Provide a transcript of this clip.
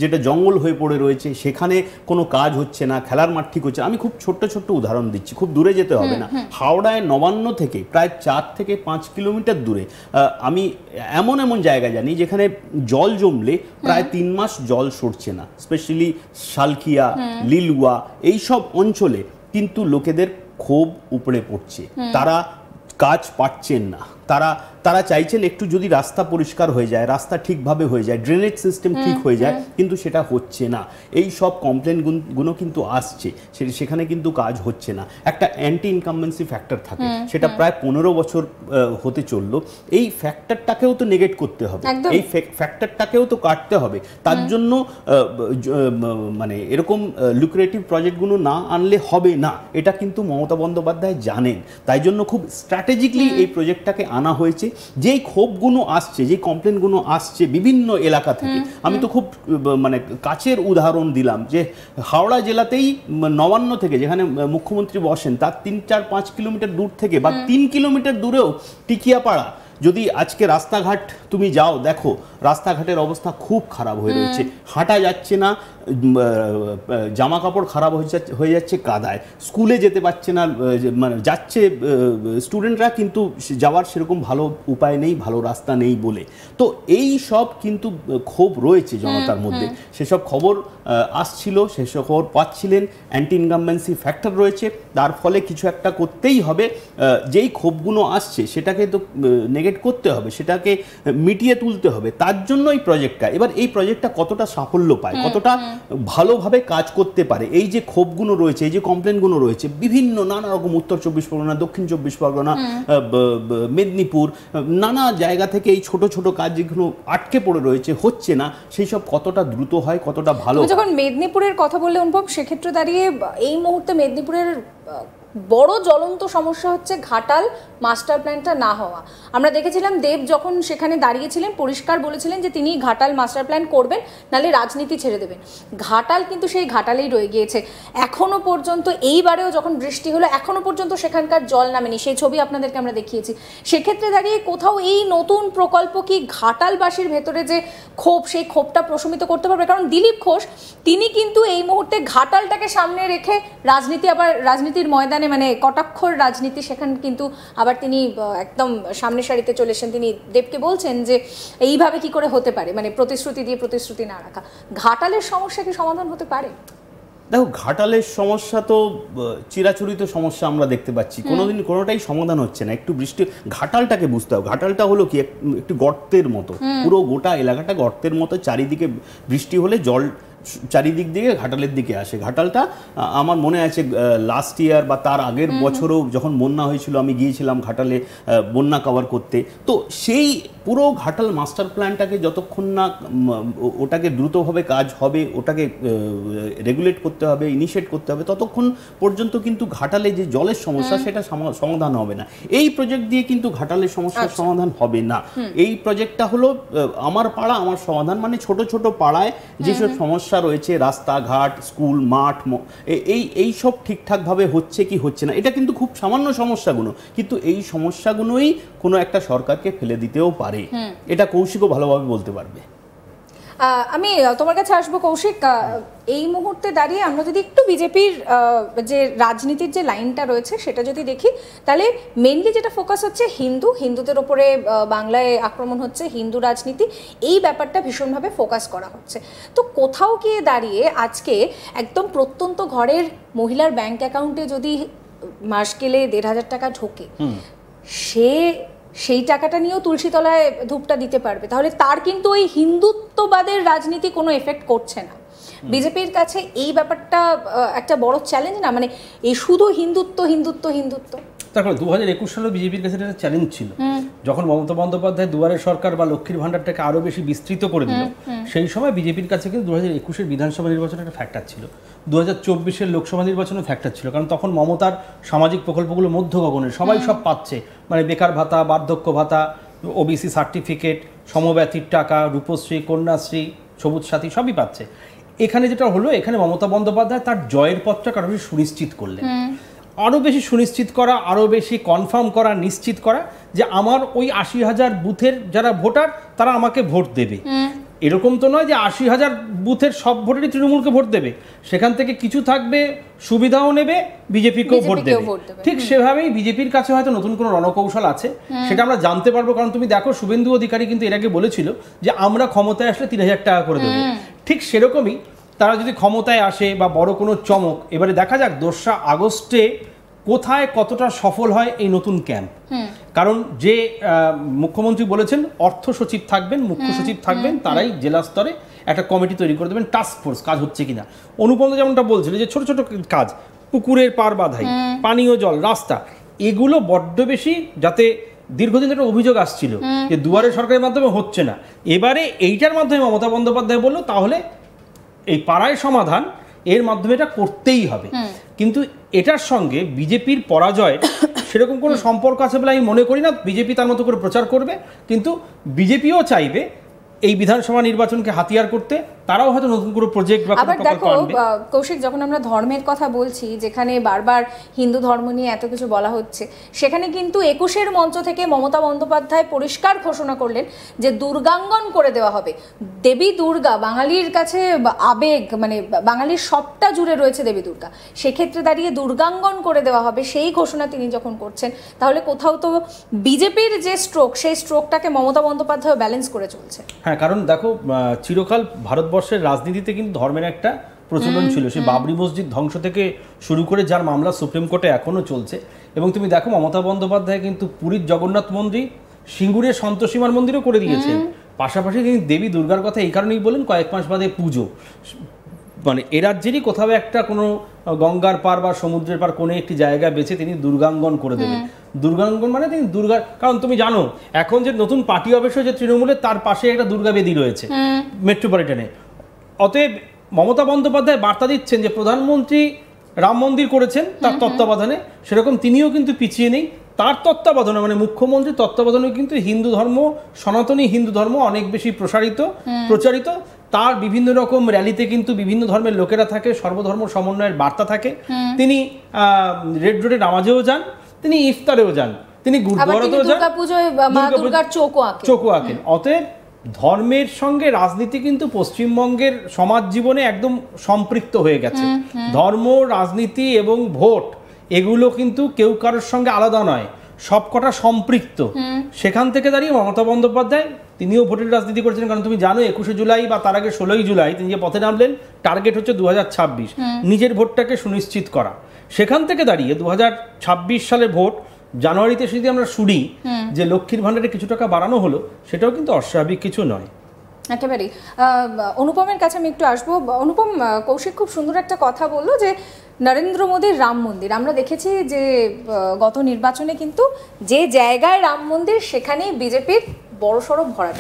যেটা জঙ্গল হয়ে পড়ে রয়েছে, সেখানে কোনো কাজ হচ্ছে না, খেলার মাঠ ঠিক হচ্ছে। আমি খুব ছোট্ট ছোট্ট উদাহরণ দিচ্ছি, খুব দূরে যেতে হবে না। হাওড়ায় নবান্ন থেকে প্রায় 4 থেকে 5 কিলোমিটার দূরে আমি এমন এমন জায়গা জানি যেখানে জল জমলে প্রায় 3 মাস জল সরছে না, স্পেশালি শালকিয়া, লিলুয়া এইসব অঞ্চলে কিন্তু লোকেদের ক্ষোভ উপড়ে পড়ছে। তারা কাজ পাচ্ছেন না, তারা চাইছেন একটু যদি রাস্তা পরিষ্কার হয়ে যায়, রাস্তা ঠিকভাবে হয়ে যায়, ড্রেনেজ সিস্টেম ঠিক হয়ে যায়, কিন্তু সেটা হচ্ছে না। এই সব কমপ্লেনগুলো কিন্তু আসছে, সেখানে কিন্তু কাজ হচ্ছে না। একটা অ্যান্টি ইনকামবেন্সি ফ্যাক্টর থাকে, সেটা প্রায় 15 বছর হতে চললো। এই ফ্যাক্টরটাকেও তো নেগেট করতে হবে, এই ফ্যাক্টরটাকেও তো কাটতে হবে। তার জন্য মানে এরকম লুক্রেটিভ প্রজেক্টগুলো না আনলে হবে না, এটা কিন্তু মমতা বন্দ্যোপাধ্যায় জানেন। তাই জন্য খুব স্ট্র্যাটেজিকলি এই প্রজেক্টটাকে আনা হয়েছে। যেই ক্ষোভগুলো আসছে, যেই কমপ্লেনগুলো আসছে বিভিন্ন এলাকা থেকে, আমি তো খুব মানে কাছের উদাহরণ দিলাম যে হাওড়া জেলাতেই নবান্ন থেকে, যেখানে মুখ্যমন্ত্রী বসেন, তার 3-4-5 কিলোমিটার দূর থেকে বা 3 কিলোমিটার দূরেও টিকিয়াপাড়া, যদি আজকে রাস্তাঘাট তুমি যাও দেখো, রাস্তাঘাটের অবস্থা খুব খারাপ হয়ে রয়েছে, হাঁটা যাচ্ছে না, জামা কাপড় খারাপ হয়ে যাচ্ছে কাদায়, স্কুলে যেতে পারছে না, মানে যাচ্ছে স্টুডেন্টরা, কিন্তু যাওয়ার সেরকম ভালো উপায় নেই, ভালো রাস্তা নেই বলে। তো এই সব কিন্তু ক্ষোভ রয়েছে জনতার মধ্যে। সেসব খবর আসছিল, সেসব খবর পাচ্ছিলেন। অ্যান্টি ইনকামবেন্সি ফ্যাক্টর রয়েছে, তার ফলে কিছু একটা করতেই হবে। যেই ক্ষোভগুলো আসছে সেটাকে তো নেগেট করতে হবে, সেটাকে মিটিয়ে তুলতে হবে। তার জন্য এই প্রজেক্টটা, এবার এই প্রজেক্টটা কতটা সাফল্য পায়, কতটা ভালোভাবে কাজ করতে পারে, এই যে ক্ষোভগুলো রয়েছে, এই যে কমপ্লেনগুলো রয়েছে, বিভিন্ন নানা রকম, উত্তর 24 পরগনা, দক্ষিণ 24 পরগনা, মেদিনীপুর, নানা জায়গা থেকে এই ছোট ছোট কাজ যেগুলো আটকে পড়ে রয়েছে, হচ্ছে না, সেই সব কতটা দ্রুত হয়, কতটা ভালো। যখন মেদিনীপুরের কথা বললে অনুভব, সেক্ষেত্রে দাঁড়িয়ে এই মুহূর্তে মেদিনীপুরের বড় জ্বলন্ত সমস্যা হচ্ছে ঘাটাল মাস্টার প্ল্যানটা না হওয়া। আমরা দেখেছিলাম দেব যখন সেখানে দাঁড়িয়েছিলেন পরিষ্কার বলেছিলেন যে তিনি ঘাটাল মাস্টার প্ল্যান করবেন, নাহলে রাজনীতি ছেড়ে দেবেন। ঘাটাল কিন্তু সেই ঘাটালেই রয়ে গিয়েছে এখনো পর্যন্ত। এইবারেও যখন বৃষ্টি হলো এখনো পর্যন্ত সেখানকার জল নামেনি, সেই ছবি আপনাদেরকে আমরা দেখিয়েছি। সেক্ষেত্রে দাঁড়িয়ে কোথাও এই নতুন প্রকল্প কি ঘাটালবাসীর ভেতরে যে ক্ষোভ, সেই ক্ষোভটা প্রশমিত করতে পারবে? কারণ দিলীপ ঘোষ তিনি কিন্তু এই মুহূর্তে ঘাটালটাকে সামনে রেখে রাজনীতি, আবার রাজনীতির ময়দানে মানে কটাক্ষর রাজনীতি, সেখানে কিন্তু আবার তিনি একদম সামনে সারিতে চলে এসেছেন। তিনি দেবকে বলছেন যে এইভাবে কি করে হতে পারে, মানে প্রতিশ্রুতি দিয়ে প্রতিশ্রুতি না রাখা। ঘাটালের সমস্যা কি সমাধান হতে পারে? দেখো, ঘাটালের সমস্যা তো চিরাচরিত সমস্যা আমরা দেখতে পাচ্ছি, কোনোটাই সমাধান হচ্ছে না। একটু বৃষ্টি, ঘাটালটাকে বুঝতে হবে, ঘাটালটা হলো কি একটু গর্তের মতো, পুরো গোটা এলাকাটা গর্তের মতো, চারিদিকে বৃষ্টি হলে জল চারিদিক দিকে ঘাটালের দিকে আসে। ঘাটালটা আমার মনে আছে লাস্ট ইয়ার বা তার আগের বছরও যখন বন্যা হয়েছিল, আমি গিয়েছিলাম ঘাটালে বন্যা কভার করতে। তো সেই পুরো ঘাটাল মাস্টার প্ল্যানটাকে যতক্ষণ না ওটাকে দ্রুতভাবে কাজ হবে, ওটাকে রেগুলেট করতে হবে, ইনিশিয়েট করতে হবে, ততক্ষণ পর্যন্ত কিন্তু ঘাটালে যে জলের সমস্যা সেটা সমাধান হবে না। এই প্রজেক্ট দিয়ে কিন্তু ঘাটালের সমস্যার সমাধান হবে না। এই প্রজেক্টটা হলো আমার পাড়া আমার সমাধান, মানে ছোট ছোট পাড়ায় যেসব সমস্যা রয়েছে, রাস্তাঘাট, স্কুল, মাঠ, এই সব ঠিকঠাকভাবে হচ্ছে কি হচ্ছে না, এটা কিন্তু খুব সামান্য সমস্যাগুলো, কিন্তু এই সমস্যাগুলোই কোনো একটা সরকারকে ফেলে দিতেও পারে। এটা কৌশিকও ভালোভাবে বলতে পারবে। আমি তোমার কাছে আসবো কৌশিক। এই মুহূর্তে দাঁড়িয়ে আমরা যদি একটু বিজেপির যে রাজনীতির যে লাইনটা রয়েছে সেটা যদি দেখি, তাহলে মেনলি যেটা ফোকাস হচ্ছে হিন্দুদের ওপরে বাংলায় আক্রমণ হচ্ছে, হিন্দু রাজনীতি, এই ব্যাপারটা ভীষণভাবে ফোকাস করা হচ্ছে। তো কোথাও গিয়ে দাঁড়িয়ে আজকে একদম প্রত্যন্ত ঘরের মহিলার ব্যাংক অ্যাকাউন্টে যদি মাস গেলে 1,500 টাকা ঢোকে, সেই টাকাটা নিয়েও তুলসীতলায় ধূপটা দিতে পারবে, তাহলে তার কিন্তু ওই হিন্দুত্ববাদের রাজনীতি কোনো এফেক্ট করছে না। বিজেপির কাছে এই ব্যাপারটা একটা বড় চ্যালেঞ্জ না, মানে এই শুধু হিন্দুত্ব হিন্দুত্ব হিন্দুত্ব। তারপরে 2021 সালে বিজেপির কাছে একটা চ্যালেঞ্জ ছিল, যখন মমতা বন্দ্যোপাধ্যায় দুয়ারে সরকার বা লক্ষ্মীর ভান্ডারটাকে আরো বেশি বিস্তৃত করে দিল, সেই সময় বিজেপির কাছে কিন্তু 2021-এর বিধানসভা নির্বাচনের একটা ফ্যাক্টর ছিল, 2024-এর লোকসভা নির্বাচনের ফ্যাক্টর ছিল। কারণ তখন মমতার সামাজিক প্রকল্পগুলো মধ্য গগনের, সবাই সব পাচ্ছে, মানে বেকার ভাতা, বার্ধক্য ভাতা, ওবিসি সার্টিফিকেট, সমব্যথীর টাকা, রূপশ্রী, কন্যাশ্রী, সবুজ সাথী সবই পাচ্ছে। এখানে যেটা হলো, এখানে মমতা বন্দ্যোপাধ্যায় তার জয়ের পথটাকে আরো বেশি সুনিশ্চিত করলেন, আরও বেশি সুনিশ্চিত করা, আরও বেশি কনফার্ম করা, নিশ্চিত করা যে আমার ওই 80,000 বুথের যারা ভোটার তারা আমাকে ভোট দেবে। এরকম তো নয় যে 80,000 বুথের সব ভোটারই তৃণমূলকে ভোট দেবে, সেখান থেকে কিছু থাকবে সুবিধাও নেবে, বিজেপিকেও ভোট দেবে। ঠিক সেভাবেই বিজেপির কাছে হয়তো নতুন কোনো রণকৌশল আছে, সেটা আমরা জানতে পারবো। কারণ তুমি দেখো, শুভেন্দু অধিকারী কিন্তু এর আগে বলেছিল যে আমরা ক্ষমতায় আসলে 3,000 টাকা করে দেবো। ঠিক সেরকমই তারা যদি ক্ষমতায় আসে বা বড় কোনো চমক, এবারে দেখা যাক 2রা আগস্টে কোথায় কতটা সফল হয় এই নতুন ক্যাম্প। কারণ যে মুখ্যমন্ত্রী বলেছেন অর্থ সচিব থাকবেন, মুখ্য সচিব থাকবেন, তারাই জেলা স্তরে একটা কমিটি তৈরি করে দেবেন, টাস্ক ফোর্স, কাজ হচ্ছে কিনা। অনুপম যেমনটা বলছিল যে ছোট ছোট কাজ, পুকুরের পার বাঁধাই, পানীয় জল, রাস্তা, এগুলো বড্ড বেশি, যাতে দীর্ঘদিন একটা অভিযোগ আসছিল যে দুয়ারে সরকারের মাধ্যমে হচ্ছে না, এবারে এইটার মাধ্যমে মমতা বন্দ্যোপাধ্যায় বললো তাহলে এই পাড়ায় সমাধান, এর মাধ্যমে এটা করতেই হবে। কিন্তু এটার সঙ্গে বিজেপির পরাজয় সেরকম কোনো সম্পর্ক আছে বলে আমি মনে করি না। বিজেপি তার মতো করে প্রচার করবে, কিন্তু বিজেপিও চাইবে এই বিধানসভা নির্বাচনকে হাতিয়ার করতে, তারাও হয়তো নতুন কোনো প্রজেক্ট বা আবার দেখো কৌশিক, যখন আমরা ধর্মের কথা বলছি, যেখানে বারবার হিন্দু ধর্ম নিয়ে এত কিছু বলা হচ্ছে, সেখানে কিন্তু 21-এর মঞ্চ থেকে মমতা বন্দ্যোপাধ্যায় পরিষ্কার ঘোষণা করলেন যে দুর্গাঙ্গন করে দেওয়া হবে। দেবী দুর্গা বাঙালির কাছে আবেগ, মানে বাঙালির সবটা জুড়ে রয়েছে দেবী দুর্গা, সেক্ষেত্রে দাঁড়িয়ে দুর্গাঙ্গন করে দেওয়া হবে, সেই ঘোষণা তিনি যখন করছেন, তাহলে কোথাও তো বিজেপির যে স্ট্রোক, সেই স্ট্রোকটাকে মমতা বন্দ্যোপাধ্যায় ব্যালেন্স করে চলছে। হ্যাঁ, কারণ দেখো, চিরকাল ভারতবর্ষের রাজনীতিতে কিন্তু ধর্মের একটা প্রচলন ছিল। সেই বাবরি মসজিদ ধ্বংস থেকে শুরু করে যার মামলা সুপ্রিম কোর্টে এখনো চলছে। এবং তুমি দেখো, মমতা বন্দ্যোপাধ্যায় কিন্তু পুরীর জগন্নাথ মন্দির, সিঙ্গুরের সন্তোষীমার মন্দিরও করে দিয়েছেন। পাশাপাশি তিনি দেবী দুর্গার কথা এই কারণেই বলেন, কয়েক মাস বাদে পুজো, মানে এ রাজ্যেরই কোথাও একটা কোনো গঙ্গার পার বা সমুদ্রের পার কোনো একটি জায়গা বেছে তিনি দুর্গাঙ্গন করে দেবেন। দুর্গাঙ্গন মানে তিনি দুর্গার, কারণ তুমি জানো এখন যে নতুন পার্টি অফিস হয়েছে তৃণমূলের, তার পাশে একটা দুর্গা বেদি রয়েছে মেট্রোপলিটনে। অতএব মমতা বন্দ্যোপাধ্যায় বার্তা দিচ্ছেন যে প্রধানমন্ত্রী রাম মন্দির করেছেন তার তত্ত্বাবধানে, সেরকম তিনিও কিন্তু পিছিয়ে নেই। তার তত্ত্বাবধানে, মানে মুখ্যমন্ত্রীর তত্ত্বাবধানে কিন্তু হিন্দু ধর্ম, সনাতনী হিন্দু ধর্ম অনেক বেশি প্রচারিত। তার বিভিন্ন রকম র্যালিতে কিন্তু বিভিন্ন ধর্মের লোকেরা থাকে, সর্বধর্ম সমন্বয়ের বার্তা থাকে। তিনি রেড রোডে নামাজেও যান, তিনি ইফতারেও যান, তিনি গুরুদ্বারাতেও যান, চোখও আঁকেন। অতএব ধর্মের সঙ্গে রাজনীতি কিন্তু পশ্চিমবঙ্গের সমাজ জীবনে একদম সম্পৃক্ত হয়ে গেছে। ধর্ম, রাজনীতি এবং ভোট, এগুলো কিন্তু কেউ কারোর সঙ্গে আলাদা নয়, সবকটা সম্পৃক্ত। সেখান থেকে দাঁড়িয়ে মমতা বন্দ্যোপাধ্যায় তিনিও ভোটের রাজনীতি করেছেন। কারণ তুমি জানো 21শে জুলাই বা তার আগে 16ই জুলাই তিনি যে পথে নামলেন, টার্গেট হচ্ছে 2026, নিজের ভোটটাকে সুনিশ্চিত করা। সেখান থেকে দাঁড়িয়ে 2026 সালের ভোট জানুয়ারিতে যদি আমরা শুনি যে লক্ষ্মীর ভাণ্ডারে কিছু টাকা বাড়ানো হলো, সেটাও কিন্তু অস্বাভাবিক কিছু নয়। একেবারেই। অনুপমের কাছে আমি একটু আসবো। অনুপম, কৌশিক খুব সুন্দর একটা কথা বললো যে নরেন্দ্র মোদীর রাম মন্দির, আমরা দেখেছি যে গত নির্বাচনে কিন্তু যে জায়গায় রাম মন্দির, সেখানেই বিজেপির বড়সড় ভরাট।